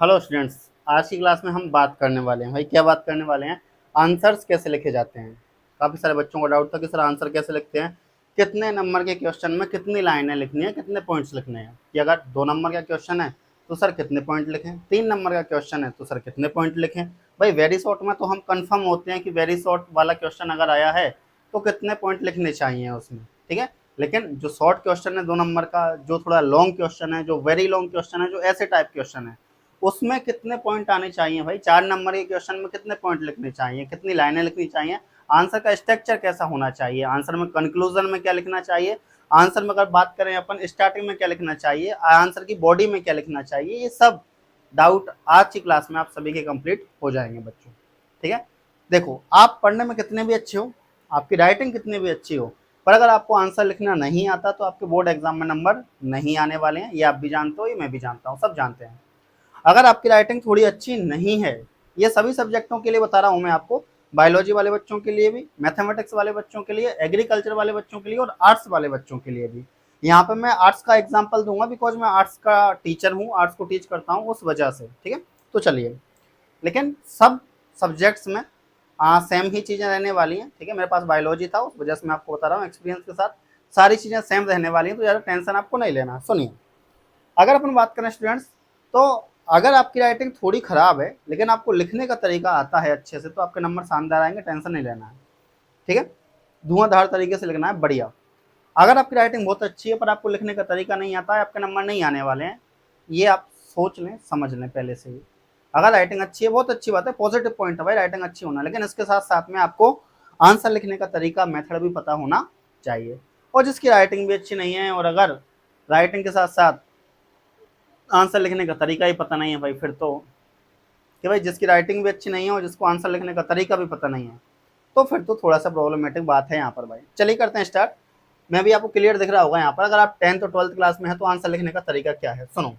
Hello students. आज की class में हम बात करने वाले हैं, भाई क्या बात करने वाले हैं, आंसर्स कैसे लिखे जाते हैं। काफ़ी सारे बच्चों को डाउट था कि सर आंसर कैसे लिखते हैं, कितने नंबर के क्वेश्चन में कितनी लाइनें लिखनी है, कितने पॉइंट्स लिखने हैं, कि अगर 2 नंबर का क्वेश्चन है तो सर कितने पॉइंट लिखें, 3 नंबर का क्वेश्चन है तो सर कितने पॉइंट लिखें। भाई वेरी शॉर्ट में तो हम कन्फर्म होते हैं कि वेरी शॉर्ट वाला क्वेश्चन अगर आया है तो कितने पॉइंट लिखने चाहिए उसमें, ठीक है। लेकिन जो शॉर्ट क्वेश्चन है 2 नंबर का, जो थोड़ा लॉन्ग क्वेश्चन है, जो वेरी लॉन्ग क्वेश्चन है, जो ऐसे टाइप क्वेश्चन है, उसमें कितने पॉइंट आने चाहिए भाई। 4 नंबर के क्वेश्चन में कितने पॉइंट लिखने चाहिए, कितनी लाइनें लिखनी चाहिए, आंसर का स्ट्रक्चर कैसा होना चाहिए, आंसर में कंक्लूजन में क्या लिखना चाहिए, आंसर में अगर बात करें अपन स्टार्टिंग में क्या लिखना चाहिए, आंसर की बॉडी में क्या लिखना चाहिए, ये सब डाउट आज की क्लास में आप सभी के कंप्लीट हो जाएंगे बच्चों, ठीक है। देखो, आप पढ़ने में कितने भी अच्छे हो, आपकी राइटिंग कितनी भी अच्छी हो, पर अगर आपको आंसर लिखना नहीं आता तो आपके बोर्ड एग्जाम में नंबर नहीं आने वाले हैं। ये आप भी जानते हो, ये मैं भी जानता हूँ, सब जानते हैं। अगर आपकी राइटिंग थोड़ी अच्छी नहीं है, ये सभी सब्जेक्टों के लिए बता रहा हूँ मैं आपको, बायोलॉजी वाले बच्चों के लिए भी, मैथमेटिक्स वाले बच्चों के लिए, एग्रीकल्चर वाले बच्चों के लिए और आर्ट्स वाले बच्चों के लिए भी। यहाँ पे मैं आर्ट्स का एग्जाम्पल दूंगा बिकॉज मैं आर्ट्स का टीचर हूँ, आर्ट्स को टीच करता हूँ, उस वजह से, ठीक है। तो चलिए, लेकिन सब सब्जेक्ट्स में सेम ही चीज़ें रहने वाली हैं, ठीक है। मेरे पास बायोलॉजी था, उस वजह से मैं आपको बता रहा हूँ, एक्सपीरियंस के साथ सारी चीज़ें सेम रहने वाली हैं, तो ज़्यादा टेंशन आपको नहीं लेना। सुनिए, अगर अपन बात करें स्टूडेंट्स, तो अगर आपकी राइटिंग थोड़ी खराब है लेकिन आपको लिखने का तरीका आता है अच्छे से, तो आपके नंबर शानदार आएंगे, टेंशन नहीं लेना है, ठीक है। धुआंधार तरीके से लिखना है, बढ़िया। अगर आपकी राइटिंग बहुत अच्छी है पर आपको लिखने का तरीका नहीं आता है, आपके नंबर नहीं आने वाले हैं, ये आप सोच लें, समझ लें पहले से ही। अगर राइटिंग अच्छी है, बहुत अच्छी बात है, पॉजिटिव पॉइंट है भाई राइटिंग अच्छी होना, लेकिन इसके साथ साथ में आपको आंसर लिखने का तरीका, मेथड भी पता होना चाहिए। और जिसकी राइटिंग भी अच्छी नहीं है और अगर राइटिंग के साथ साथ आंसर लिखने का तरीका ही पता नहीं है भाई, फिर तो, कि भाई जिसकी राइटिंग भी अच्छी नहीं है और जिसको आंसर लिखने का तरीका भी पता नहीं है, तो फिर तो थोड़ा सा प्रॉब्लमेटिक बात है यहाँ पर भाई। चलिए करते हैं स्टार्ट। मैं भी आपको क्लियर दिख रहा होगा यहाँ पर, अगर आप 10th और 12th क्लास में है तो आंसर लिखने का तरीका क्या है, सुनो।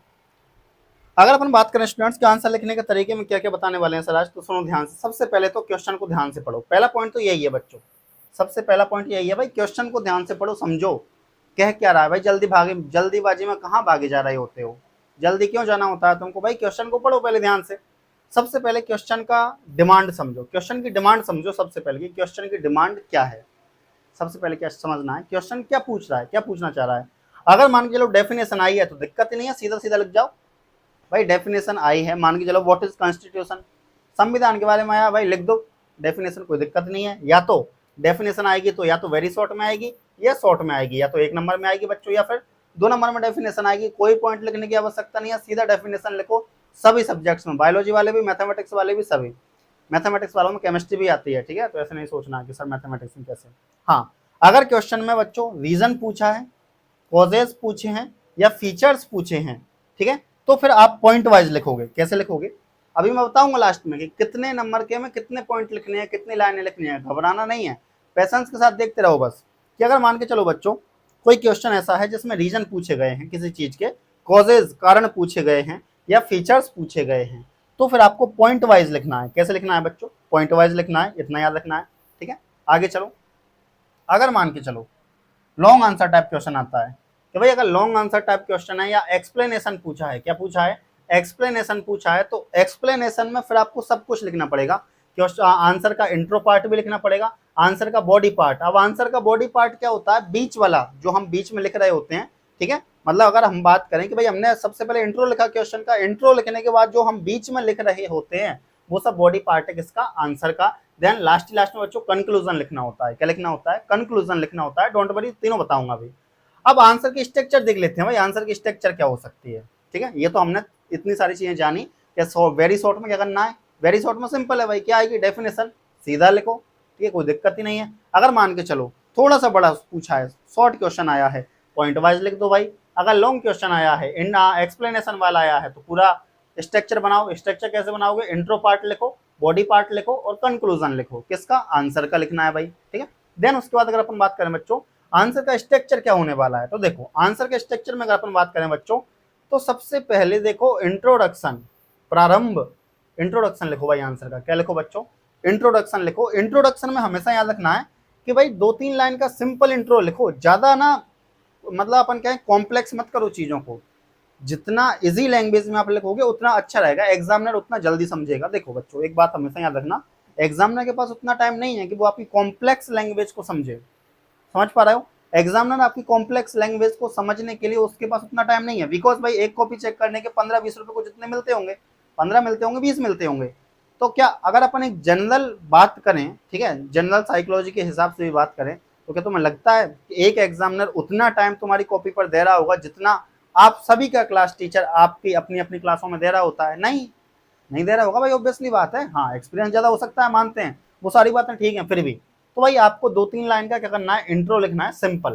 अगर अपन बात करें स्टूडेंट्स के आंसर लिखने के तरीके में क्या क्या बताने वाले हैं सर आज, तो सुनो ध्यान से। सबसे पहले तो क्वेश्चन को ध्यान से पढ़ो, पहला पॉइंट तो यही है बच्चों, सबसे पहला पॉइंट यही है भाई, क्वेश्चन को ध्यान से पढ़ो, समझो कह क्या रहा है भाई। जल्दीबाजी में कहाँ भागे जा रहे होते हो, जल्दी क्यों जाना होता है तुमको भाई, क्वेश्चन को पढ़ो पहले ध्यान से। सबसे पहले क्वेश्चन का डिमांड समझो, क्वेश्चन की डिमांड समझो सबसे पहले कि क्वेश्चन की डिमांड क्या है। सबसे पहले क्या समझना है, क्वेश्चन क्या पूछ रहा है, क्या पूछना चाह रहा है। अगर मान के चलो डेफिनेशन आई है तो दिक्कत ही नहीं है, सीधा सीधा लिख जाओ भाई। डेफिनेशन आई है, मान के चलो व्हाट इज कॉन्स्टिट्यूशन, संविधान के बारे में आया भाई, लिख दो डेफिनेशन, कोई दिक्कत नहीं है। या तो डेफिनेशन आएगी तो या तो वेरी शॉर्ट में आएगी या शॉर्ट में आएगी, या तो 1 नंबर में आएगी बच्चों या फिर 2 नंबर में डेफिनेशन आएगी, कोई पॉइंट लिखने की आवश्यकता नहीं है, सीधा डेफिनेशन लिखो। सभी सब्जेक्ट्स में, बायोलॉजी वाले भी, मैथमेटिक्स वाले भी, सभी। मैथमेटिक्स वालों में केमिस्ट्री भी आती है, ठीक है, तो ऐसे नहीं सोचना कि सर मैथमेटिक्स में कैसे। हाँ, अगर क्वेश्चन में बच्चों रीजन पूछा है, कॉजेज पूछे हैं या फीचर्स पूछे हैं, ठीक है, तो फिर आप पॉइंट वाइज लिखोगे। कैसे लिखोगे अभी मैं बताऊंगा लास्ट में कि कितने नंबर के में कितने पॉइंट लिखने हैं, कितनी लाइनें लिखनी है, घबराना नहीं है, पेशेंस के साथ देखते रहो बस। कि अगर मान के चलो बच्चों कोई क्वेश्चन ऐसा है जिसमें रीजन पूछे गए हैं किसी चीज के, कॉजेज कारण पूछे गए हैं या फीचर्स पूछे गए हैं, तो फिर आपको पॉइंट वाइज लिखना है। कैसे लिखना है बच्चों, पॉइंट वाइज लिखना है, इतना याद रखना है, ठीक है। आगे चलो, अगर मान के चलो लॉन्ग आंसर टाइप क्वेश्चन आता है, कि भाई अगर लॉन्ग आंसर टाइप क्वेश्चन है या एक्सप्लेनेशन पूछा है, क्या पूछा है, एक्सप्लेनेशन पूछा है, तो एक्सप्लेनेशन में फिर आपको सब कुछ लिखना पड़ेगा। क्वेश्चन आंसर का इंट्रो पार्ट भी लिखना पड़ेगा, आंसर का बॉडी पार्ट। अब आंसर का बॉडी पार्ट क्या होता है, बीच वाला जो हम बीच में लिख रहे होते हैं, ठीक है। मतलब अगर हम बात करें कि भाई हमने सबसे पहले इंट्रो लिखा क्वेश्चन का, इंट्रो लिखने के बाद जो हम बीच में लिख रहे होते हैं वो सब बॉडी पार्ट है किसका, आंसर का। देन लास्ट में बच्चों कंक्लूजन लिखना होता है। क्या लिखना होता है, कंक्लूजन लिखना होता है। डोंट वरी, तीनों बताऊंगा अभी। अब आंसर की स्ट्रक्चर देख लेते हैं भाई, आंसर की स्ट्रक्चर क्या हो सकती है, ठीक है। ये तो हमने इतनी सारी चीजें जानी कि वेरी शॉर्ट में क्या करना है। वेरी शॉर्ट में सिंपल है भाई, क्या आएगी, डेफिनेशन, सीधा लिखो, ठीक है, कोई दिक्कत ही नहीं है। अगर मान के चलो थोड़ा सा बड़ा पूछा है, शॉर्ट क्वेश्चन आया है, पॉइंट वाइज लिख दो भाई। अगर लॉन्ग क्वेश्चन आया है, इन एक्सप्लेनेशन वाला आया है, तो पूरा स्ट्रक्चर बनाओ। स्ट्रक्चर कैसे बनाओगे, इंट्रो पार्ट लिखो, बॉडी पार्ट लिखो और कंक्लूजन लिखो। किसका, आंसर का लिखना है भाई, ठीक है। देन उसके बाद अगर अपन बात करें बच्चों आंसर का स्ट्रक्चर क्या होने वाला है, तो देखो आंसर के स्ट्रक्चर में अगर अपन बात करें बच्चों, तो सबसे पहले देखो इंट्रोडक्शन, प्रारंभ, इंट्रोडक्शन लिखो भाई आंसर का। क्या लिखो बच्चों, इंट्रोडक्शन लिखो। इंट्रोडक्शन में हमेशा याद रखना है कि भाई 2-3 लाइन का सिंपल इंट्रो लिखो, ज्यादा ना, मतलब अपन क्या है, कॉम्प्लेक्स मत करो चीजों को। जितना इजी लैंग्वेज में आप लिखोगे उतना अच्छा रहेगा, एग्जामिनर उतना जल्दी समझेगा। देखो बच्चों, एक बात हमेशा याद रखना, एग्जामिनर के पास उतना टाइम नहीं है कि वो आपकी कॉम्प्लेक्स लैंग्वेज को समझे। समझ पा रहे हो? एग्जामिनर आपकी कॉम्प्लेक्स लैंग्वेज को समझने के लिए उसके पास उतना टाइम नहीं है, बिकॉज भाई एक कॉपी चेक करने के 15-20 रुपए को जितने मिलते होंगे, 15 मिलते होंगे, 20 मिलते होंगे। तो क्या अगर अपन एक जनरल बात करें, ठीक है, जनरल साइकोलॉजी के हिसाब से भी बात करें, तो क्या तुम्हें लगता है कि एक एग्जामिनर उतना टाइम तुम्हारी कॉपी पर दे रहा होगा जितना आप सभी का क्लास टीचर आपकी अपनी अपनी क्लासों में दे रहा होता है? नहीं, नहीं दे रहा होगा भाई, ऑब्वियसली बात है। हाँ, एक्सपीरियंस ज्यादा हो सकता है, मानते हैं, वो सारी बातें ठीक है, फिर भी तो भाई आपको 2-3 लाइन का क्या करना है, इंट्रो लिखना है, सिंपल।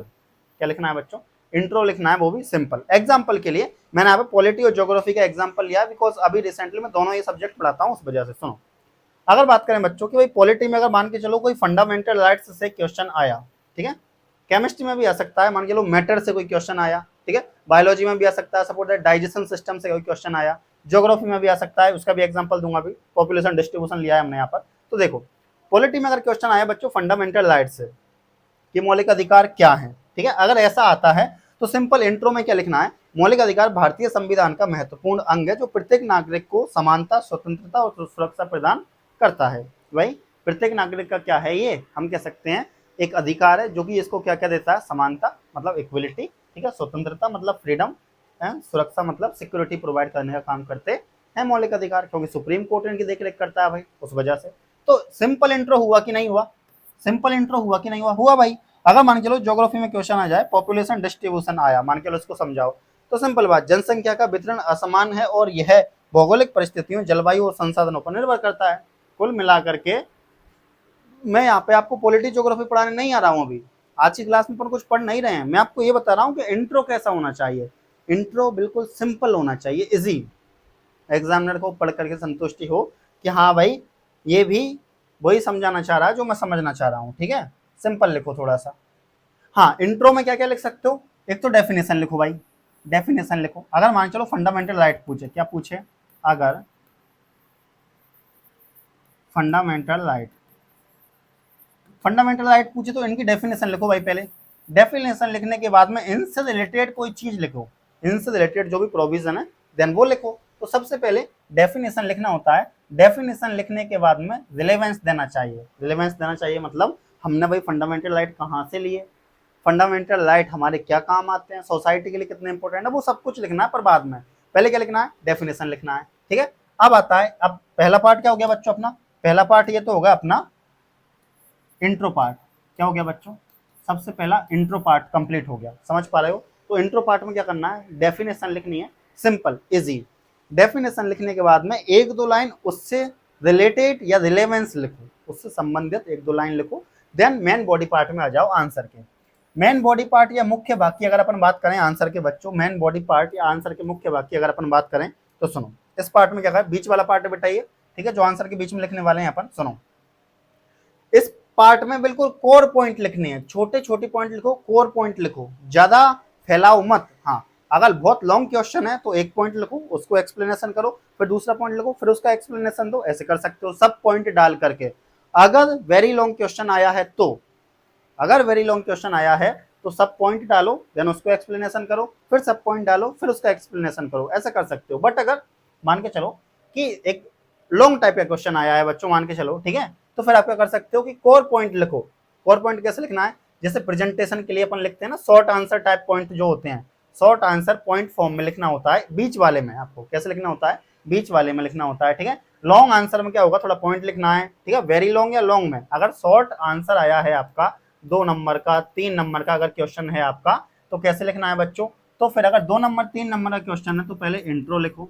क्या लिखना है बच्चों? इंट्रो लिखना है, वो भी सिंपल। एग्जाम्पल के लिए मैंने यहाँ पे पॉलिटी और ज्योग्राफी का एग्जाम्पल लिया, बिकॉज अभी रिसेंटली मैं दोनों ये सब्जेक्ट पढ़ाता हूँ, उस वजह से। सुनो, अगर बात करें बच्चों की भाई पॉलिटी में, अगर मान के चलो कोई फंडामेंटल राइट्स से क्वेश्चन आया, ठीक है, केमिस्ट्री में भी आ सकता है, मान के लो मैटर से कोई क्वेश्चन आया, ठीक है, बायोलॉजी में भी आ सकता है, सपोज दैट डाइजेशन सिस्टम से कोई क्वेश्चन आया, ज्योग्राफी में भी आ सकता है, उसका भी एग्जांपल दूंगा अभी, पॉपुलेशन डिस्ट्रीब्यूशन लिया है हमने यहाँ पर। तो देखो, पॉलिटी में अगर क्वेश्चन आया बच्चों फंडामेंटल राइट्स से कि मौलिक अधिकार क्या है, ठीक है, अगर ऐसा आता है तो सिंपल इंट्रो में क्या लिखना है, मौलिक अधिकार भारतीय संविधान का महत्वपूर्ण अंग है जो प्रत्येक नागरिक को समानता, स्वतंत्रता और सुरक्षा प्रदान करता है। भाई प्रत्येक नागरिक का क्या है, ये हम कह सकते हैं एक अधिकार है, जो कि इसको क्या क्या देता है, समानता मतलब इक्वलिटी, ठीक है, स्वतंत्रता मतलब फ्रीडम, सुरक्षा मतलब सिक्योरिटी प्रोवाइड करने का काम करते हैं मौलिक अधिकार, क्योंकि सुप्रीम कोर्ट इनकी देखरेख करता है भाई, उस वजह से। तो सिंपल इंट्रो हुआ कि नहीं हुआ? सिंपल इंट्रो हुआ कि नहीं हुआ? हुआ भाई। अगर मान के लो ज्योग्राफी में क्वेश्चन आ जाए, पॉपुलेशन डिस्ट्रीब्यूशन आया, मान के लो इसको समझाओ, तो सिंपल बात, जनसंख्या का वितरण असमान है और यह भौगोलिक परिस्थितियों, जलवायु और संसाधनों पर निर्भर करता है। कुल मिलाकर के मैं यहाँ पे आपको पॉलिटी ज्योग्राफी पढ़ाने नहीं आ रहा हूँ अभी, आज की क्लास में पर कुछ पढ़ नहीं रहे हैं, मैं आपको ये बता रहा हूँ कि इंट्रो कैसा होना चाहिए। इंट्रो बिल्कुल सिंपल होना चाहिए, इजी, एग्जामिनर को पढ़ करके संतुष्टि हो कि हाँ भाई ये भी वही समझाना चाह रहा है जो मैं समझना चाह रहा हूँ, ठीक है, सिंपल लिखो थोड़ा सा। हाँ, इंट्रो में क्या क्या लिख सकते हो, एक तो डेफिनेशन लिखो भाई, डेफिनेशन लिखो। अगर मान चलो फंडामेंटल राइट पूछे, क्या पूछे, अगर फंडामेंटल राइट, फंडामेंटल राइट पूछे तो इनकी डेफिनेशन लिखो भाई पहले। डेफिनेशन लिखने के बाद में इनसे रिलेटेड कोई चीज लिखो, इनसे रिलेटेड जो भी प्रोविजन है देन वो लिखो। तो सबसे पहले डेफिनेशन लिखना होता है, डेफिनेशन लिखने के बाद में रिलेवेंस देना चाहिए। रिलेवेंस देना चाहिए मतलब हमने भाई फंडामेंटल राइट कहाँ से लिए, फंडामेंटल राइट हमारे क्या काम आते हैं, सोसाइटी के लिए कितने इंपॉर्टेंट है, वो सब कुछ लिखना है, पर बाद में पहले क्या लिखना है, डेफिनेशन लिखना है, ठीक है। अब आता है, अब पहला पार्ट क्या हो गया बच्चों अपना, पहला पार्ट ये तो होगा अपना इंट्रो पार्ट। क्या हो गया बच्चों, सबसे पहला इंट्रो पार्ट कंप्लीट हो गया, समझ पा रहे हो? तो इंट्रो पार्ट में क्या करना है, डेफिनेशन लिखनी है, सिंपल इजी। डेफिनेशन लिखने के बाद में एक दो लाइन उससे रिलेटेड या रिलेवेंस लिखो, उससे संबंधित एक दो लाइन लिखो, देन मेन बॉडी पार्ट में आ जाओ आंसर के। मेन बॉडी पार्ट या मुख्य भाग की अगर अपन बात करें आंसर के बच्चों, मेन बॉडी पार्ट या आंसर के मुख्य भाग की अगर अपन बात करें तो सुनो, इस पार्ट में क्या करें, बीच वाला पार्ट बेटा ये, ठीक है, जो आंसर के बीच में लिखने वाले हैं अपन, सुनो। इस पार्ट में बिल्कुल कोर पॉइंट लिखने हैं, छोटे छोटे पॉइंट लिखो, कोर पॉइंट लिखो, ज्यादा फैलाओ मत। हाँ, अगर बहुत लॉन्ग क्वेश्चन है तो एक पॉइंट लिखो, उसको एक्सप्लेनेशन करो, फिर दूसरा पॉइंट लिखो, फिर उसका एक्सप्लेनेशन दो, ऐसे कर सकते हो सब पॉइंट डाल करके। अगर वेरी लॉन्ग क्वेश्चन आया है तो, अगर वेरी लॉन्ग क्वेश्चन आया है तो सब पॉइंट डालो, देन उसको एक्सप्लेनेशन करो, फिर सब पॉइंट डालो, फिर उसका एक्सप्लेनेशन करो, ऐसा कर सकते हो। बट अगर मान के चलो कि एक लॉन्ग टाइप का क्वेश्चन आया है बच्चों, मान के चलो, ठीक है, तो फिर आप क्या कर सकते हो कि कोर पॉइंट लिखो। कोर पॉइंट कैसे लिखना है, जैसे प्रेजेंटेशन के लिए अपन लिखते हैं ना शॉर्ट आंसर टाइप पॉइंट जो होते हैं, शॉर्ट आंसर पॉइंट फॉर्म में लिखना होता है, बीच वाले में आपको कैसे लिखना होता है, बीच वाले में लिखना होता है, ठीक है। लॉन्ग आंसर में क्या होगा, थोड़ा पॉइंट लिखना है, ठीक है, वेरी लॉन्ग या लॉन्ग में। अगर शॉर्ट आंसर आया है आपका 2 नंबर का, 3 नंबर का अगर क्वेश्चन है आपका, तो कैसे लिखना है बच्चों, तो फिर अगर 2 नंबर 3 नंबर का क्वेश्चन है तो पहले इंट्रो लिखो,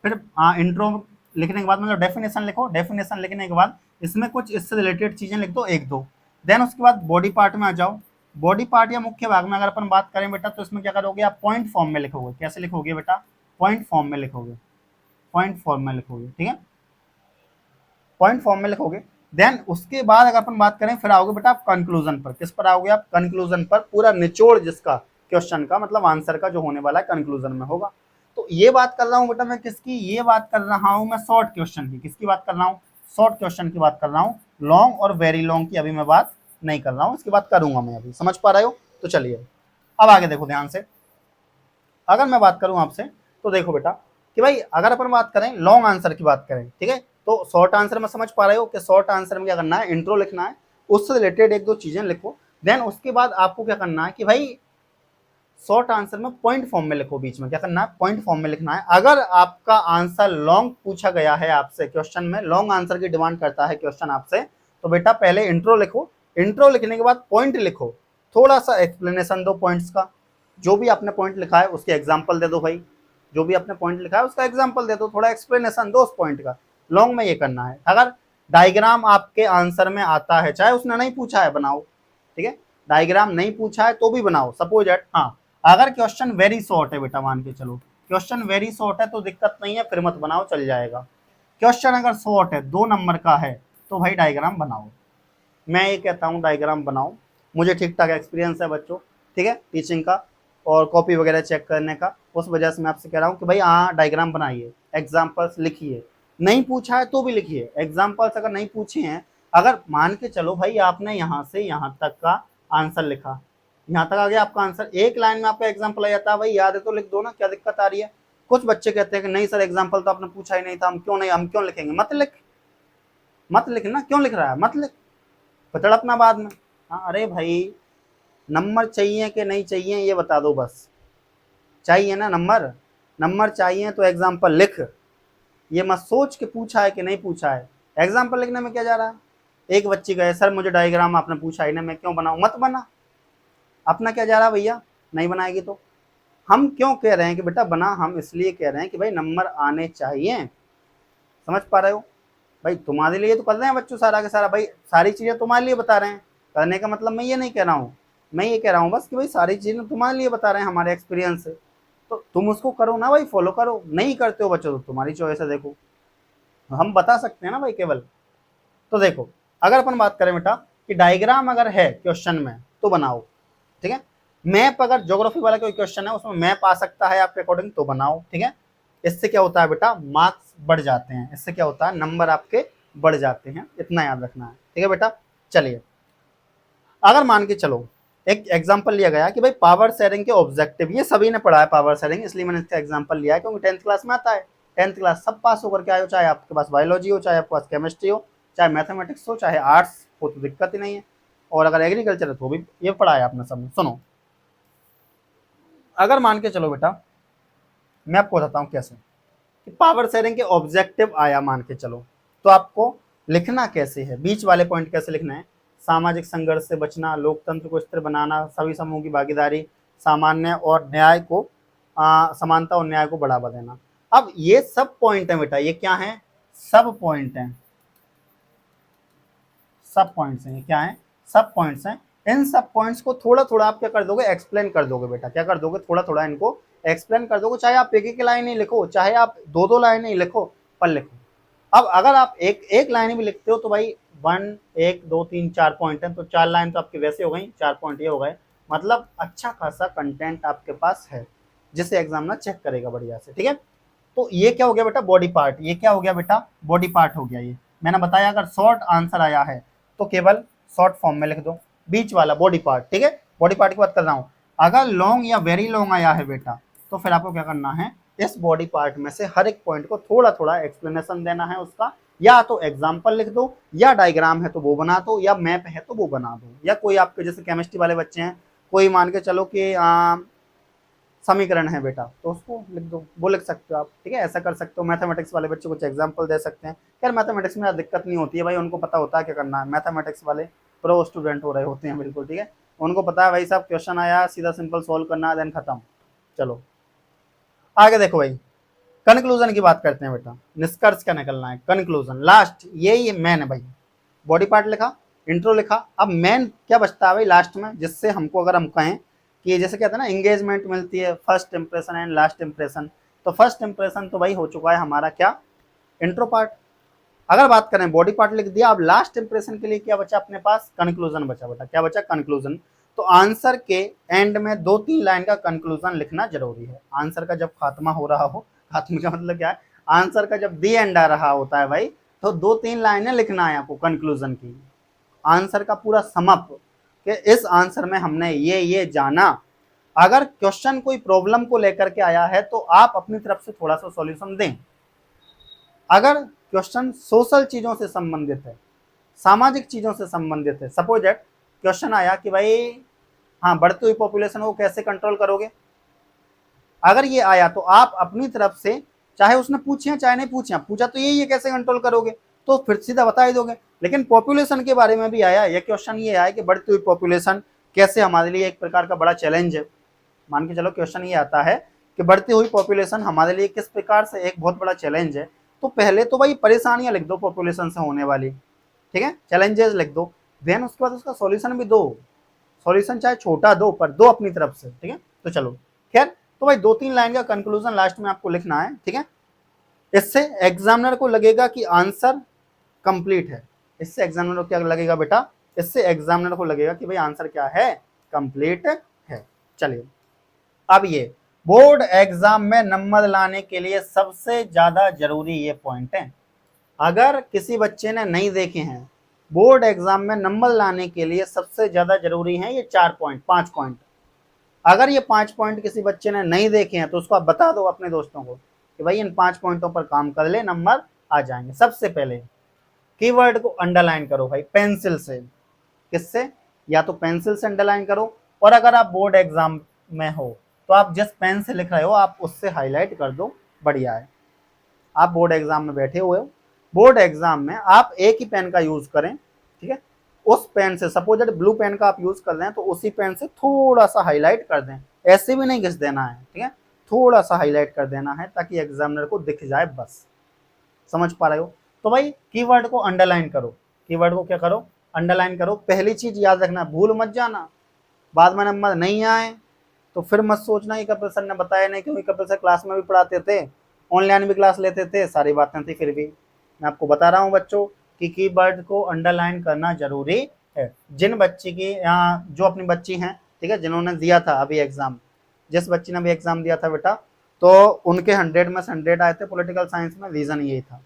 फिर इंट्रो लिखने के बाद मतलब डेफिनेशन लिखो, डेफिनेशन लिखने के बाद इसमें कुछ इससे रिलेटेड चीजें लिख दो एक दो, देन उसके बाद बॉडी पार्ट में आ जाओ। बॉडी पार्ट या मुख्य भाग में अगर अपन बात करें बेटा तो इसमें क्या करोगे आप, पॉइंट फॉर्म में लिखोगे। कैसे लिखोगे बेटा, पॉइंट फॉर्म में लिखोगे, पॉइंट फॉर्म में लिखोगे, ठीक है, पॉइंट फॉर्म में लिखोगे। देन उसके बाद अगर अपन बात करें फिर आओगे बेटा आप कंक्लूजन पर। किस पर आओगे आप, कंक्लूजन पर, पूरा निचोड़ जिसका क्वेश्चन का मतलब आंसर का जो होने वाला है कंक्लूजन में होगा। तो ये बात कर रहा हूँ बेटा मैं किसकी, ये बात कर रहा हूँ मैं शॉर्ट क्वेश्चन की। किसकी बात कर रहा हूँ, शॉर्ट क्वेश्चन की बात कर रहा हूँ, लॉन्ग और वेरी लॉन्ग की अभी मैं बात नहीं कर रहा हूँ, इसकी बात करूंगा मैं अभी, समझ पा रहे हो? तो चलिए अब आगे देखो ध्यान से। अगर मैं बात करूं आपसे तो देखो बेटा कि भाई अगर अपन बात करें लॉन्ग आंसर की बात करें, ठीक है, तो शॉर्ट आंसर में समझ पा रहे हो कि शॉर्ट आंसर में क्या करना है, इंट्रो लिखना है, उससे रिलेटेड एक दो चीजें लिखो, देन उसके बाद आपको क्या करना है कि भाई शॉर्ट आंसर में पॉइंट फॉर्म में लिखो, बीच में क्या करना है, पॉइंट फॉर्म में लिखना है। अगर आपका आंसर लॉन्ग पूछा गया है आपसे क्वेश्चन में, लॉन्ग आंसर की डिमांड करता है क्वेश्चन आपसे, तो बेटा पहले इंट्रो लिखो, इंट्रो लिखने के बाद पॉइंट लिखो, थोड़ा सा एक्सप्लेनेशन दो पॉइंट्स का, जो भी आपने पॉइंट लिखा है उसके एग्जाम्पल दे दो भाई, जो भी आपने पॉइंट लिखा है उसका एग्जाम्पल दे दो, थोड़ा एक्सप्लेनेशन दो उस पॉइंट का, लॉन्ग में ये करना है। अगर डायग्राम आपके आंसर में आता है, चाहे उसने नहीं पूछा है बनाओ, ठीक है, डायग्राम नहीं पूछा है तो भी बनाओ, सपोज एट, हाँ अगर क्वेश्चन वेरी शॉर्ट है बेटा, मान के चलो क्वेश्चन वेरी शॉर्ट है तो दिक्कत नहीं है, फिर मत बनाओ, चल जाएगा। क्वेश्चन अगर शॉर्ट है 2 नंबर का है तो भाई डायग्राम बनाओ, मैं ये कहता हूँ डायग्राम बनाओ, मुझे ठीक ठाक एक्सपीरियंस है बच्चों, ठीक है, टीचिंग का और कॉपी वगैरह चेक करने का, उस वजह से मैं आपसे कह रहा हूँ कि भाई हाँ डायग्राम बनाइए, एग्जाम्पल्स लिखिए, नहीं पूछा है तो भी लिखिए, एग्जाम्पल्स अगर नहीं पूछे हैं, अगर मान के चलो भाई आपने यहाँ से यहाँ तक का आंसर लिखा, यहाँ तक आ गया आपका आंसर, एक लाइन में आपका एग्जाम्पल आ जाता है, भाई याद है तो लिख दो ना, क्या दिक्कत आ रही है। कुछ बच्चे कहते हैं कि नहीं सर एग्जाम्पल तो आपने पूछा ही नहीं था, हम क्यों लिखेंगे, मत लिख, मत लिखना, क्यों लिख रहा है, मत लिख, पचड़ अपना बाद में। हाँ अरे भाई नंबर चाहिए कि नहीं चाहिए ये बता दो बस, चाहिए ना नंबर, नंबर चाहिए तो एग्जाम्पल लिख, ये मत सोच के पूछा है कि नहीं पूछा है, एग्जाम्पल लिखने में क्या जा रहा है। एक बच्ची कहे सर मुझे डायग्राम आपने पूछा ही ना, मैं क्यों बनाऊं, मत बना, अपना क्या जा रहा भैया, नहीं बनाएगी तो। हम क्यों कह रहे हैं कि बेटा बना, हम इसलिए कह रहे हैं कि भाई नंबर आने चाहिए, समझ पा रहे हो, भाई तुम्हारे लिए तो कर रहे हैं बच्चों सारा के सारा, भाई सारी चीजें तुम्हारे लिए बता रहे हैं, करने का मतलब मैं ये नहीं कह रहा हूँ, मैं ये कह रहा हूँ बस कि भाई सारी चीजें तुम्हारे लिए बता रहे हैं हमारे एक्सपीरियंस से, तो तुम उसको करो ना भाई, फॉलो करो, नहीं करते हो बच्चों तो तुम्हारी चॉइस है, देखो हम बता सकते हैं ना भाई केवल। तो देखो अगर अपन बात करें बेटा कि डायग्राम अगर है क्वेश्चन में तो बनाओ, ठीक है, मैप अगर ज्योग्राफी वाला कोई क्वेश्चन है उसमें मैप आ सकता है आपके अकॉर्डिंग तो बनाओ, ठीक है, इससे क्या होता है बेटा मार्क्स बढ़ जाते हैं, इससे क्या होता है नंबर आपके बढ़ जाते हैं, इतना याद रखना है, ठीक है बेटा। चलिए अगर मान के चलो एक एग्जांपल लिया गया कि भाई पावर शेयरिंग के ऑब्जेक्टिव, ये सभी ने पढ़ा है पावर शेयरिंग, इसलिए मैंने इसका एग्जांपल लिया है क्योंकि 10th क्लास में आता है, 10th क्लास सब पास होकर के आए हो, चाहे आपके पास बायोलॉजी हो, चाहे आपके पास केमिस्ट्री हो, चाहे मैथमेटिक्स हो, चाहे आर्ट्स हो, तो दिक्कत ही नहीं है, और अगर एग्रीकल्चर है तो भी ये पढ़ा है आपने सबने। सुनो अगर मान के चलो बेटा, मैं आपको बताता हूँ कैसे कि पावर शेयरिंग के ऑब्जेक्टिव आया मान के चलो, तो आपको लिखना कैसे है, बीच वाले पॉइंट कैसे लिखना है, सामाजिक संघर्ष से बचना, लोकतंत्र को स्थिर बनाना, सभी समूहों की भागीदारी, सामान्य और न्याय को समानता और न्याय को बढ़ावा देना। अब ये सब पॉइंट है बेटा, ये क्या है, सब पॉइंट हैं, सब पॉइंट्स हैं, ये क्या है, सब पॉइंट्स हैं। इन सब पॉइंट्स को थोड़ा थोड़ा आप क्या कर दोगे, एक्सप्लेन कर दोगे बेटा, क्या कर दोगे, थोड़ा थोड़ा इनको एक्सप्लेन कर दोगे, चाहे आप एक एक लाइन ही लिखो, चाहे आप दो दो लाइन ही लिखो, पर लिखो। अब अगर आप एक एक लाइन भी लिखते हो तो भाई 1 2 3 4 पॉइंट है, तो 4 लाइन तो आपके वैसे हो गई, 4 पॉइंट ये हो गए, मतलब अच्छा खासा कंटेंट आपके पास है जिसे एग्जामिनर चेक करेगा बढ़िया से, ठीक है। तो ये क्या हो गया बेटा, बॉडी पार्ट, ये क्या हो गया बेटा, बॉडी पार्ट हो गया। ये मैंने बताया अगर शॉर्ट आंसर आया है तो केवल शॉर्ट फॉर्म में लिख दो, बीच वाला बॉडी पार्ट, ठीक है, बॉडी पार्ट की बात कर रहा हूँ। अगर लॉन्ग या वेरी लॉन्ग आया है बेटा तो फिर आपको क्या करना है, इस बॉडी पार्ट में से हर एक पॉइंट को थोड़ा थोड़ा एक्सप्लेनेशन देना है उसका, या तो एग्जाम्पल लिख दो, या डायग्राम है तो वो बना दो, या मैप है तो वो बना दो, या कोई आपके जैसे केमिस्ट्री वाले बच्चे हैं, कोई मान के चलो कि समीकरण है बेटा तो उसको लिख दो, वो लिख सकते हो आप, ठीक है, ऐसा कर सकते हो। मैथमेटिक्स वाले बच्चे कुछ एग्जाम्पल दे सकते हैं, यार मैथमेटिक्स में दिक्कत नहीं होती है भाई, उनको पता होता है क्या करना है, मैथमेटिक्स वाले प्रो स्टूडेंट हो रहे होते हैं बिल्कुल, ठीक है, उनको पता है भाई साहब क्वेश्चन आया सीधा सिंपल सोल्व करना है, देन खत्म। चलो आगे देखो भाई, कंक्लूजन की बात करते हैं बेटा, निष्कर्ष क्या निकलना है, कंक्लूजन लास्ट, ये मेन है भाई, बॉडी पार्ट लिखा, इंट्रो लिखा, अब मेन क्या बचता है भाई लास्ट में, जिससे हमको अगर हम कहें कि जैसे कहते हैं ना एंगेजमेंट मिलती है, first impression and last impression, तो फर्स्ट इंप्रेशन तो भाई हो चुका है हमारा क्या, इंट्रो पार्ट। अगर बात करें बॉडी पार्ट लिख दिया, अब लास्ट इंप्रेशन के लिए क्या बचा अपने पास, कंक्लूजन बचा बेटा, क्या बचा, कंक्लूजन। तो आंसर के एंड में 2 3 लाइन का कंक्लूजन लिखना जरूरी है, आंसर का जब खात्मा हो रहा हो, खात्मे का मतलब क्या है, आंसर का जब दी एंड आ रहा होता है भाई, तो 2 3 लाइनें लिखना है आपको कंक्लूजन की, आंसर का पूरा समअप कि इस आंसर में हमने ये जाना, अगर क्वेश्चन कोई प्रॉब्लम को लेकर के आया है तो आप अपनी तरफ से थोड़ा सा सॉल्यूशन दें। अगर क्वेश्चन सोशल चीजों से संबंधित है, सामाजिक चीजों से संबंधित है, सपोज दैट क्वेश्चन आया कि भाई हाँ बढ़ती हुई पॉपुलेशन को कैसे कंट्रोल करोगे, अगर ये आया तो आप अपनी तरफ से, चाहे उसने पूछे चाहे नहीं पूछे, पूछा तो यही है कैसे कंट्रोल करोगे, तो फिर सीधा बता ही दोगे। लेकिन पॉपुलेशन के बारे में भी आया, ये क्वेश्चन ये आया कि बढ़ती हुई पॉपुलेशन कैसे हमारे लिए एक प्रकार का बड़ा चैलेंज है। मान के चलो क्वेश्चन ये आता है कि बढ़ती हुई पॉपुलेशन हमारे लिए किस प्रकार से एक बहुत बड़ा चैलेंज है, तो पहले तो भाई परेशानियां लिख दो पॉपुलेशन से होने वाली, ठीक है, चैलेंजेस लिख दो, देन उसके बाद उसका सॉल्यूशन भी दो। सॉल्यूशन चाहे छोटा दो पर दो अपनी तरफ से, ठीक है। तो चलो खैर, तो भाई 2-3 लाइन का कंक्लूजन लास्ट में आपको लिखना है, ठीक है। इससे एग्जामिनर को लगेगा कि आंसर कंप्लीट है। इससे एग्जामिनर को क्या लगेगा बेटा, इससे एग्जामिनर को लगेगा कि भाई आंसर क्या है, कंप्लीट है। चलिए, अब ये बोर्ड एग्जाम में नंबर लाने के लिए सबसे ज्यादा जरूरी ये पॉइंट है। अगर किसी बच्चे ने नहीं देखे हैं, बोर्ड एग्जाम में नंबर लाने के लिए सबसे ज्यादा जरूरी है ये 4 पॉइंट, 5 पॉइंट। अगर ये 5 पॉइंट किसी बच्चे ने नहीं देखे हैं तो उसको आप बता दो अपने दोस्तों को कि भाई इन 5 पॉइंटों पर काम कर ले, नंबर आ जाएंगे। सबसे पहले कीवर्ड को अंडरलाइन करो भाई पेंसिल से। किससे? या तो पेंसिल से अंडरलाइन करो, और अगर आप बोर्ड एग्जाम में हो तो आप जिस पेन से लिख रहे हो आप उससे हाईलाइट कर दो, बढ़िया है। आप बोर्ड एग्जाम में बैठे हुए हो, बोर्ड एग्जाम में आप एक ही पेन का यूज करें, ठीक है। उस पेन से, सपोज दैट ब्लू पेन का आप यूज कर रहे हैं तो उसी पेन से थोड़ा सा हाईलाइट कर दें, ऐसे भी नहीं घिस देना है, ठीक है, थोड़ा सा हाईलाइट कर देना है ताकि एग्जामिनर को दिख जाए, बस। समझ पा रहे हो? तो भाई कीवर्ड को अंडरलाइन करो, कीवर्ड को क्या करो, अंडरलाइन करो। पहली चीज याद रखना, भूल मत जाना, बाद में नंबर नहीं आए तो फिर मत सोचना कि कपिल सर ने बताया नहीं, क्योंकि कपिल सर क्लास में भी पढ़ाते थे, ऑनलाइन भी क्लास लेते थे, सारी बातें थी, फिर भी मैं आपको बता रहा हूँ बच्चों कि कीवर्ड को अंडरलाइन करना जरूरी है। जिन बच्ची की यहाँ, जो अपनी बच्ची हैं, ठीक है, जिन्होंने दिया था अभी एग्जाम, जिस बच्ची ने अभी एग्जाम दिया था बेटा, तो उनके 100 में से 100 आए थे पॉलिटिकल साइंस में। रीजन यही था,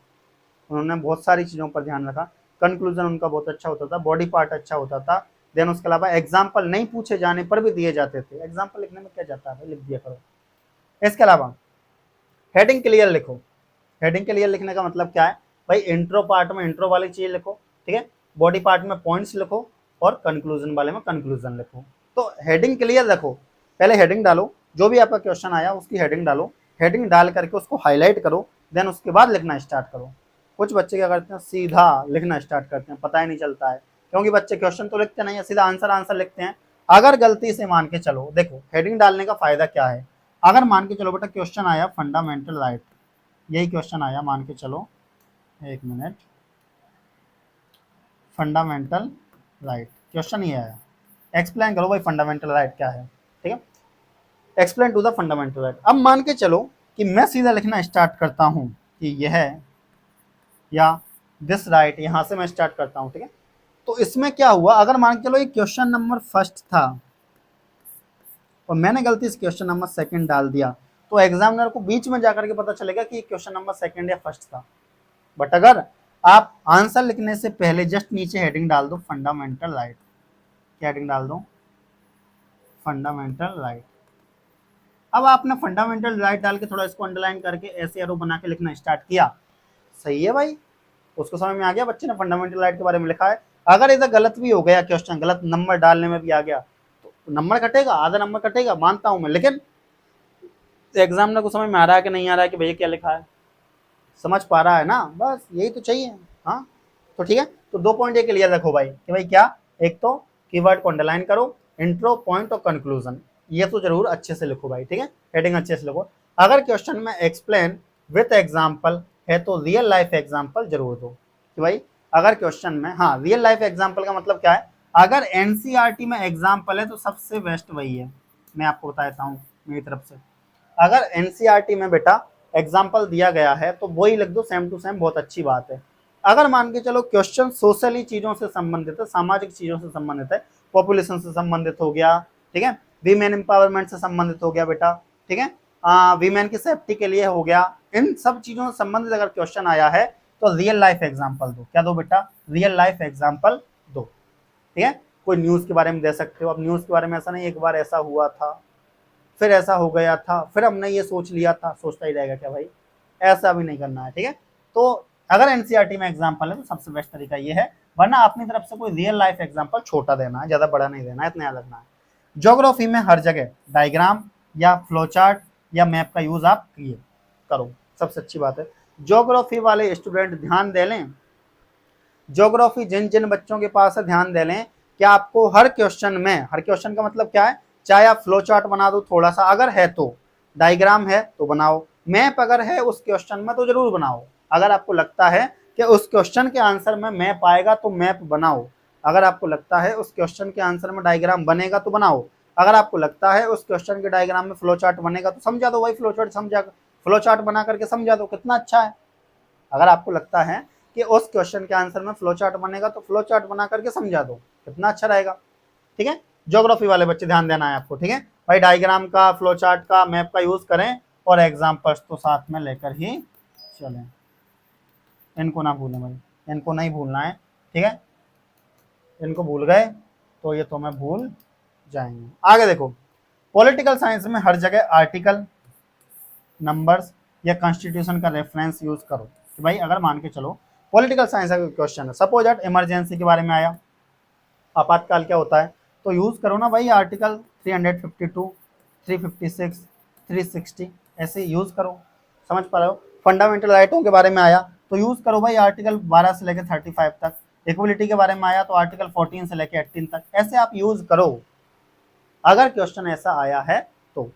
उन्होंने बहुत सारी चीज़ों पर ध्यान रखा, कंक्लूजन उनका बहुत अच्छा होता था, बॉडी पार्ट अच्छा होता था, देन उसके अलावा एग्जाम्पल नहीं पूछे जाने पर भी दिए जाते थे। एग्जाम्पल लिखने में क्या जाता है, लिख दिया करो। इसके अलावा हेडिंग क्लियर लिखो। हेडिंग क्लियर लिखने का मतलब क्या है भाई, इंट्रो पार्ट में इंट्रो वाली चीज लिखो, ठीक है, बॉडी पार्ट में पॉइंट्स लिखो, और कंक्लूजन वाले में कंक्लूजन लिखो। तो हेडिंग क्लियर रखो, पहले हेडिंग डालो, जो भी आपका क्वेश्चन आया उसकी हेडिंग डालो, हेडिंग डाल करके उसको हाईलाइट करो, देन उसके बाद लिखना स्टार्ट करो। कुछ बच्चे क्या करते हैं, सीधा लिखना स्टार्ट करते हैं, पता ही नहीं चलता है, क्योंकि बच्चे क्वेश्चन तो लिखते नहीं है, सीधा आंसर आंसर लिखते हैं। अगर गलती से मान के चलो, देखो हेडिंग डालने का फायदा क्या है, अगर मान के चलो बेटा क्वेश्चन आया फंडामेंटल राइट, यही क्वेश्चन आया, मान के चलो, एक मिनट, फंडामेंटल राइट क्वेश्चन ये आया, एक्सप्लेन करो भाई फंडामेंटल राइट क्या है, ठीक है, explain to the fundamental right. अब मान के चलो कि मैं सीधा लिखना स्टार्ट करता हूं कि यह या दिस राइट, यहां से मैं स्टार्ट करता हूं, ठीक है। तो इसमें क्या हुआ, अगर मान के चलो ये क्वेश्चन नंबर फर्स्ट था और मैंने गलती से क्वेश्चन नंबर सेकंड डाल दिया, तो एग्जामिनर को बीच में जाकर के पता चलेगा कि क्वेश्चन नंबर सेकंड या फर्स्ट था। बट अगर आप आंसर लिखने से पहले जस्ट नीचे हेडिंग डाल दो फंडामेंटल राइट, क्या हेडिंग डाल दो, फंडामेंटल राइट। अब आपने फंडामेंटल राइट डाल के थोड़ा इसको अंडरलाइन करके ऐसे एरो बना के लिखना स्टार्ट किया, सही है भाई, उसको समझ में आ गया, बच्चे ने फंडामेंटल राइट के बारे में लिखा है। अगर इधर गलत भी हो गया क्वेश्चन, गलत नंबर डालने में भी आ गया तो नंबर कटेगा, आधा नंबर कटेगा, मानता हूं मैं, लेकिन एग्जामिनर को समझ में आ रहा है कि नहीं आ रहा है कि भैया क्या लिखा है, समझ पा रहा है ना, बस यही तो चाहिए। हाँ तो ठीक है, तो 2 पॉइंट ये क्लियर रखो भाई कि भाई क्या, एक तो कीवर्ड को अंडरलाइन करो, इंट्रो, पॉइंट और कंक्लूजन, ये तो जरूर अच्छे से लिखो भाई, ठीक है, हेडिंग अच्छे से लिखो। अगर क्वेश्चन में एक्सप्लेन विथ एग्जाम्पल है तो रियल लाइफ एग्जाम्पल जरूर दो कि भाई, अगर क्वेश्चन में, हाँ रियल लाइफ एग्जाम्पल का मतलब क्या है, अगर एनसीईआरटी में एग्जाम्पल है तो सबसे बेस्ट वही है, मैं आपको बता देता हूँ मेरी तरफ से। अगर एनसीईआरटी में बेटा एग्जाम्पल दिया गया है तो वही लिख दो सेम टू सेम, बहुत अच्छी बात है। अगर मान के चलो क्वेश्चन सोशली चीजों से संबंधित है, सामाजिक चीजों से संबंधित है, पॉपुलेशन से संबंधित हो गया, ठीक है, वीमेन एम्पावरमेंट से संबंधित हो गया बेटा, ठीक है, वीमेन की सेफ्टी के लिए हो गया, इन सब चीजों से संबंधित अगर क्वेश्चन आया है तो रियल लाइफ एग्जाम्पल दो। क्या दो बेटा, रियल लाइफ एग्जाम्पल दो, ठीक है। कोई न्यूज के बारे में दे सकते हो, अब न्यूज के बारे में ऐसा नहीं एक बार ऐसा हुआ था, फिर ऐसा हो गया था, फिर हमने ये सोच लिया था, सोचता ही रहेगा क्या भाई, ऐसा भी नहीं करना है, ठीक है। तो अगर एनसीईआरटी में एग्जाम्पल है तो सबसे बेस्ट तरीका ये है, वरना अपनी तरफ से कोई रियल लाइफ एग्जाम्पल छोटा देना है, ज्यादा बड़ा नहीं देना है, इतना याद रखना है। ज्योग्राफी में हर जगह डायग्राम या फ्लो चार्ट या मैप का यूज आप करो, सबसे अच्छी बात है। ज्योग्राफी वाले स्टूडेंट ध्यान दे लें, ज्योग्राफी जिन जिन बच्चों के पास है ध्यान दे लें कि आपको हर क्वेश्चन में, हर क्वेश्चन का मतलब क्या है, चाहे आप फ्लो चार्ट बना दो थोड़ा सा, अगर है तो, डायग्राम है तो बनाओ, मैप अगर है उस क्वेश्चन में तो जरूर बनाओ। अगर आपको लगता है कि उस क्वेश्चन के आंसर में मैप आएगा तो मैप बनाओ, अगर आपको लगता है उस क्वेश्चन के आंसर में डायग्राम बनेगा तो बनाओ, अगर आपको लगता है उस क्वेश्चन के डायग्राम में फ्लो चार्ट बनेगा तो समझा दो भाई, फ्लो चार्ट समझा, फ्लो चार्ट बना करके समझा दो, कितना अच्छा है। अगर आपको लगता है कि उस क्वेश्चन के आंसर में फ्लो चार्ट बनेगा तो फ्लो चार्ट बना करके समझा दो, कितना अच्छा रहेगा, ठीक है। ज्योग्राफी वाले बच्चे ध्यान देना है आपको, ठीक है भाई, डायग्राम का, फ्लो चार्ट का, मैप का यूज करें और एग्जाम्पल्स तो साथ में लेकर ही चलें, इनको ना भूलें भाई, इनको नहीं भूलना है, ठीक है। इनको भूल गए तो ये तो मैं भूल जाएंगे। आगे देखो, पॉलिटिकल साइंस में हर जगह आर्टिकल, नंबर्स या कॉन्स्टिट्यूशन का रेफरेंस यूज करो कि भाई अगर मान के चलो पॉलिटिकल साइंस का क्वेश्चन है, सपोज दैट इमरजेंसी के बारे में आया, आपातकाल क्या होता है, तो यूज करो ना भाई आर्टिकल 352, 356, 360, ऐसे यूज करो, समझ पा रहे हो। फंडामेंटल राइटों के बारे में आया तो यूज करो भाई आर्टिकल 12 से लेकर 35 तक, इक्वलिटी के बारे में आया तो आर्टिकल 14 से लेकर 18 तक, ऐसे आप यूज करो अगर क्वेश्चन ऐसा आया है तो।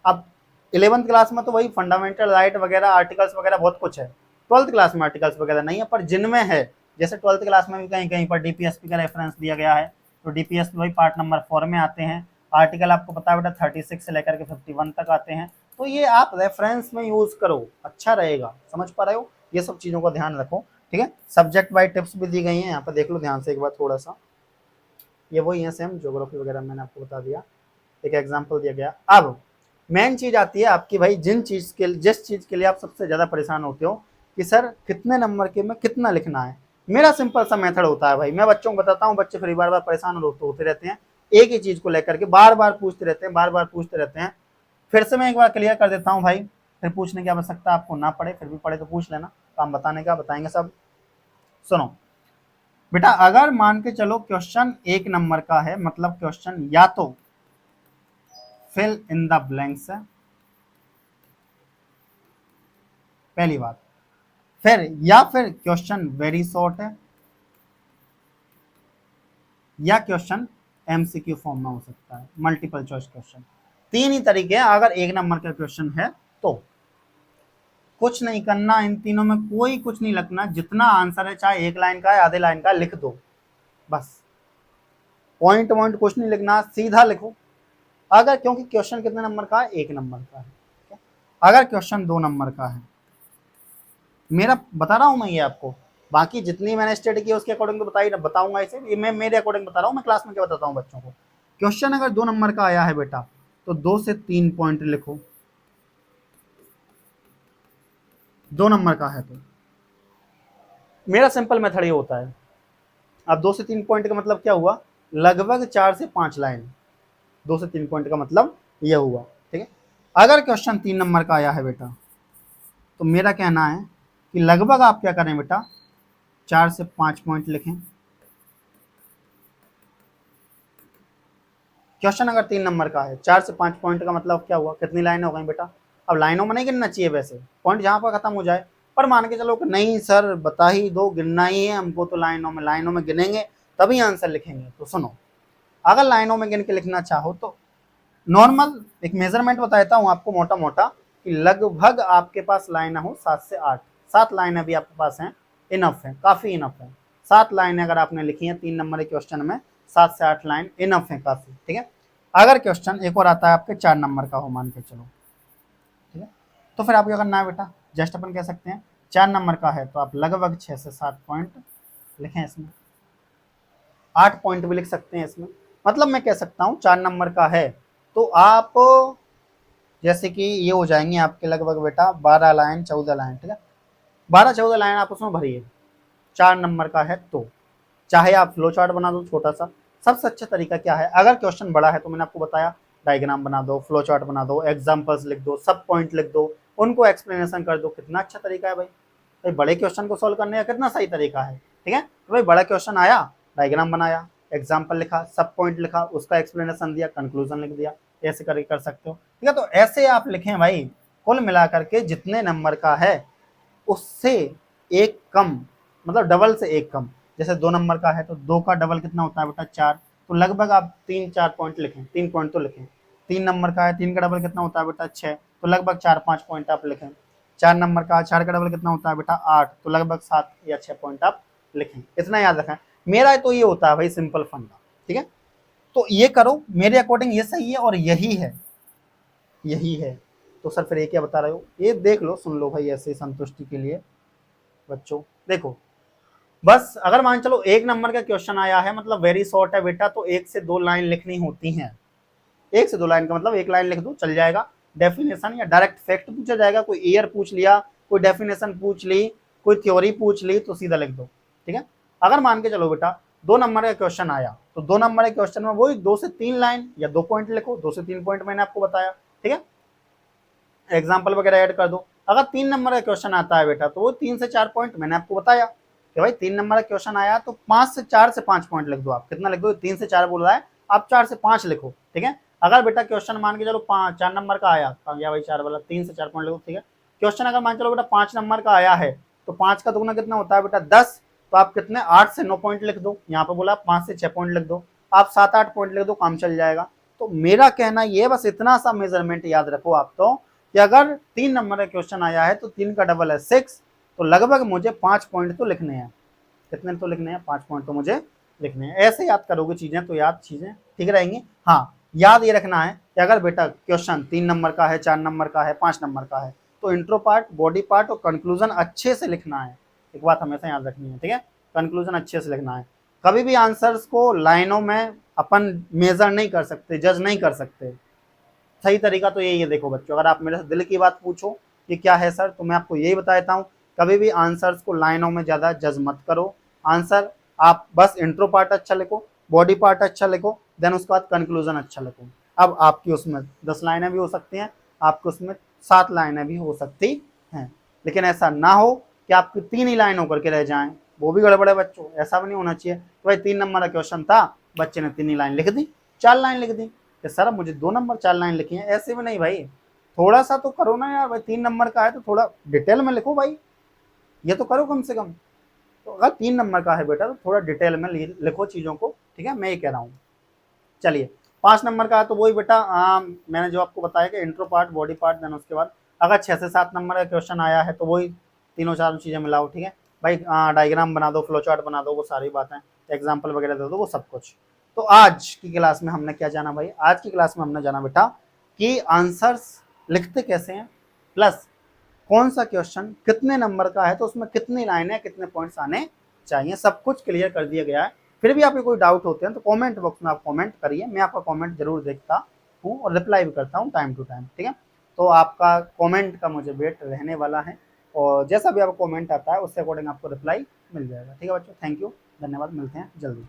अब 11th क्लास में तो वही फंडामेंटल राइट वगैरह, आर्टिकल्स वगैरह बहुत कुछ है, 12th क्लास में आर्टिकल्स वगैरह नहीं है, पर जिनमें है, जैसे 12th क्लास में भी कहीं कहीं पर डीपीएसपी का रेफरेंस दिया गया है, तो डीपीएसपी वही पार्ट नंबर 4 में आते हैं, आर्टिकल आपको पता है बेटा 36 से लेकर के 51 तक आते हैं, तो ये आप रेफरेंस में यूज करो, अच्छा रहेगा, समझ पा रहे हो, ये सब चीजों का ध्यान रखो, ठीक है। सब्जेक्ट वाइज टिप्स भी दी गई हैं, यहाँ पर देख लो ध्यान से एक बार थोड़ा सा, ये वही है सेम, ज्योग्राफी वगैरह मैंने आपको बता दिया, एक एग्जाम्पल दिया गया। अब मेन चीज आती है आपकी भाई, जिस चीज के लिए आप सबसे ज्यादा परेशान होते हो कि सर कितने नंबर के में कितना लिखना है। मेरा सिंपल सा मेथड होता है भाई, मैं बच्चों को बताता हूँ, बच्चे फिर बार बार परेशान होते रहते हैं, एक ही चीज को लेकर के बार बार पूछते रहते हैं, बार बार पूछते रहते हैं। फिर से मैं एक बार क्लियर कर देता हूँ भाई, फिर पूछने की आवश्यकता आपको ना पड़े, फिर भी पड़े तो पूछ लेना, काम बताने का बताएंगे सब। सुनो बेटा, अगर मान के चलो क्वेश्चन 1 नंबर का है, मतलब क्वेश्चन या तो फिल इन द ब्लैंक्स है, पहली बात, फिर या फिर क्वेश्चन वेरी शॉर्ट है, या क्वेश्चन एमसीक्यू फॉर्म में हो सकता है, मल्टीपल चॉइस क्वेश्चन, तीन ही तरीके हैं। अगर 1 नंबर का क्वेश्चन है तो कुछ नहीं करना, इन तीनों में कोई कुछ नहीं लिखना, जितना आंसर है चाहे 1 लाइन का है, आधे लाइन का, लिख दो बस, पॉइंट वॉइंट कुछ नहीं लिखना, सीधा लिखो। अगर क्योंकि क्वेश्चन कितने नंबर का है, 1 नंबर का है। अगर क्वेश्चन 2 नंबर का है, मेरा बता रहा हूं मैं ये आपको, बाकी जितनी मैंने स्टडी की उसके अकॉर्डिंग तो बताऊंगा इसे, ये मैं मेरे अकॉर्डिंग बता रहा हूँ, मैं क्लास में क्या बताता हूँ बच्चों को। क्वेश्चन अगर 2 नंबर का आया है बेटा तो 2 से 3 पॉइंट लिखो, 2 नंबर का है तो, मेरा सिंपल मेथड ये होता है। अब 2 से 3 पॉइंट का मतलब क्या हुआ, लगभग 4 से 5 लाइन, 2 से 3 पॉइंट का मतलब ये हुआ, ठीक है। अगर क्वेश्चन 3 नंबर का आया है बेटा तो मेरा कहना है कि लगभग आप क्या करें बेटा, 4 से 5 पॉइंट लिखें। क्वेश्चन अगर 3 नंबर का है, 4 से 5 पॉइंट का मतलब क्या हुआ, कितनी लाइन हो गई बेटा। अब लाइनों में नहीं गिनना चाहिए वैसे, पॉइंट जहां पर खत्म हो जाए, पर मान के चलो कि नहीं सर बता ही दो, गिनना ही है हमको तो लाइनों में गिनेंगे तभी आंसर लिखेंगे, तो सुनो, अगर लाइनों में गिन के लिखना चाहो तो नॉर्मल एक मेजरमेंट बता देता हूँ आपको मोटा मोटा, कि लगभग आपके पास लाइन हो 7 से 8, 7 लाइनें भी आपके पास हैं, इनफ है, काफी इनफ है। 7 लाइनें अगर आपने लिखी हैं 3 नंबर के क्वेश्चन में, 7 से 8 लाइन इनफ है, काफी, ठीक है। अगर क्वेश्चन एक और आता है आपके 4 नंबर का हो, मान के चलो, ठीक है, तो फिर आप क्या करना है बेटा, जस्ट अपन कह सकते हैं 4 नंबर का है तो आप लगभग 6 से 7 पॉइंट लिखें इसमें, 8 पॉइंट भी लिख सकते हैं इसमें। मतलब मैं कह सकता हूँ 4 नंबर का है तो आप जैसे कि ये हो जाएंगे आपके लगभग बेटा 12 लाइन 14 लाइन, ठीक है, 12-14 लाइन आप उसमें भरिए, 4 नंबर का है तो। चाहे आप फ्लो चार्ट बना दो छोटा सा, सबसे अच्छा तरीका क्या है, अगर क्वेश्चन बड़ा है तो मैंने आपको बताया डायग्राम बना दो, फ्लो चार्ट बना दो, एग्जाम्पल्स लिख दो, सब पॉइंट लिख दो, उनको एक्सप्लेनेशन कर दो। कितना अच्छा तरीका है भाई। भाई बड़े क्वेश्चन को सॉल्व करने का कितना सही तरीका है। ठीक है, तो भाई बड़ा क्वेश्चन आया, डायग्राम बनाया, एग्जाम्पल लिखा, सब पॉइंट लिखा, उसका एक्सप्लेनेशन दिया, कंक्लूजन लिख दिया, ऐसे करके कर सकते हो। ठीक है, तो ऐसे आप लिखें भाई। कुल मिलाकर के जितने नंबर का है उससे एक कम, मतलब डबल से एक कम। जैसे 2 नंबर का है तो 2 का डबल कितना होता है बेटा 4, तो लगभग आप 3-4 पॉइंट लिखें, 3 पॉइंट तो लिखें। 3 नंबर का है, 3 का डबल कितना होता है बेटा 6, तो लगभग 4-5 पॉइंट आप लिखें। 4 नंबर का, 4 का डबल कितना होता है बेटा 8, तो लगभग 7 या 6 पॉइंट आप लिखें। इतना याद रखें। मेरा तो ये होता है भाई सिंपल फंडा। ठीक है, तो ये करो, मेरे अकॉर्डिंग ये सही है और यही है, यही है। तो सर फिर ये क्या बता रहे हो, ये देख लो, सुन लो भाई, ऐसे संतुष्टि के लिए बच्चों। देखो, बस अगर मान चलो 1 नंबर का क्वेश्चन आया है, मतलब वेरी शॉर्ट है बेटा, तो 1 से 2 लाइन लिखनी होती हैं। 1 से 2 लाइन का मतलब 1 लाइन लिख दो चल जाएगा। डेफिनेशन या डायरेक्ट फैक्ट पूछा जाएगा, कोई ईयर पूछ लिया, कोई डेफिनेशन पूछ ली, कोई थ्योरी पूछ ली, तो सीधा लिख दो। ठीक है, अगर मान के चलो बेटा 2 नंबर का क्वेश्चन आया, तो 2 नंबर के क्वेश्चन में वही 2 से 3 लाइन या 2 पॉइंट लिखो, 2 से 3 पॉइंट मैंने आपको बताया। ठीक है, एग्जाम्पल वगैरह ऐड कर दो। अगर 3 नंबर का क्वेश्चन आता है बेटा, तो वो 3 से 4 पॉइंट मैंने आपको बताया कि भाई 3 नंबर का क्वेश्चन आया तो 4 से 5 पॉइंट लिख दो। आप कितना लिख दो, 3 से 4 बोल रहा है, आप 4 से 5 लिखो। ठीक है, अगर बेटा क्वेश्चन मान के चलो 4 नंबर का आया, गया भाई 4 वाला, 3 से 4 पॉइंट लिखो। ठीक है, क्वेश्चन अगर मान चलो बेटा 5 नंबर का आया है, तो 5 का दुगना कितना होता है बेटा 10, तो आप कितने 8 से 9 पॉइंट लिख दो। यहाँ पे बोला 5 से 6 पॉइंट लिख दो, आप 7-8 पॉइंट लिख दो, काम चल जाएगा। तो मेरा कहना ये, बस इतना सा मेजरमेंट याद रखो आप, तो कि अगर 3 नंबर का क्वेश्चन आया है तो 3 का डबल है 6, तो लगभग मुझे 5 पॉइंट तो लिखने हैं। कितने तो लिखने हैं, 5 पॉइंट तो मुझे लिखने हैं। ऐसे याद करोगे चीजें तो याद चीजें ठीक रहेंगी। हाँ, याद ये रखना है कि अगर बेटा क्वेश्चन 3 नंबर का है, 4 नंबर का है, 5 नंबर का है, तो इंट्रो पार्ट, बॉडी पार्ट और कंक्लूजन अच्छे से लिखना है। एक बात हमेशा याद रखनी है। ठीक है, कंक्लूजन अच्छे से लिखना है। कभी भी आंसर्स को लाइनों में अपन मेजर नहीं कर सकते, जज नहीं कर सकते। सही तरीका तो यही है। देखो बच्चों, अगर आप मेरे से दिल की बात पूछो कि क्या है सर, तो मैं आपको यही बताता हूँ, कभी भी आंसर्स को लाइनों में ज़्यादा जज मत करो। आंसर आप बस इंट्रो पार्ट अच्छा लिखो, बॉडी पार्ट अच्छा लिखो, देन उसके बाद कंक्लूजन अच्छा लिखो। अब आपकी उसमें 10 लाइनें भी हो सकती हैं, आपकी उसमें 7 लाइनें भी हो सकती हैं, लेकिन ऐसा ना हो कि आपकी 3 ही लाइन होकर के रह जाएं, वो भी गड़बड़ है बच्चों। ऐसा भी नहीं होना चाहिए तो भाई 3 नंबर का क्वेश्चन था, बच्चे ने 3 ही लाइन लिख दी, 4 लाइन लिख दी कि सर मुझे 2 नंबर 4 लाइन लिखी है। ऐसे भी नहीं भाई, थोड़ा सा तो करो ना यार भाई, 3 नंबर का है तो थोड़ा डिटेल में लिखो भाई, ये तो करो कम से कम। तो अगर 3 नंबर का है बेटा तो थोड़ा डिटेल में लिखो चीज़ों को। ठीक है, मैं ये कह रहा हूँ। चलिए, 5 नंबर का है तो वही बेटा मैंने जो आपको बताया कि intro part, body part, then उसके बाद अगर 6 से 7 नंबर का क्वेश्चन आया है तो वही तीनों चारों चीज़ें मिलाओ। ठीक है भाई, डायग्राम बना दो, फ्लो चार्ट बना दो, वो सारी बातें, एग्जाम्पल वगैरह दे दो, वो सब कुछ। तो आज की क्लास में हमने क्या जाना भाई, आज की क्लास में हमने जाना बेटा कि आंसर्स लिखते कैसे हैं, प्लस कौन सा क्वेश्चन कितने नंबर का है, तो उसमें कितनी लाइनें, कितने पॉइंट्स आने चाहिए, सब कुछ क्लियर कर दिया गया है। फिर भी आपके कोई डाउट होते हैं तो कमेंट बॉक्स में आप कमेंट करिए, मैं आपका कमेंट जरूर देखता हूँ और रिप्लाई भी करता हूँ टाइम टू टाइम। ठीक है, तो आपका कमेंट का मुझे वेट रहने वाला है, और जैसा भी आपका कमेंट आता है उससे अकॉर्डिंग आपको रिप्लाई मिल जाएगा। ठीक है बच्चों, थैंक यू, धन्यवाद, मिलते हैं जल्दी।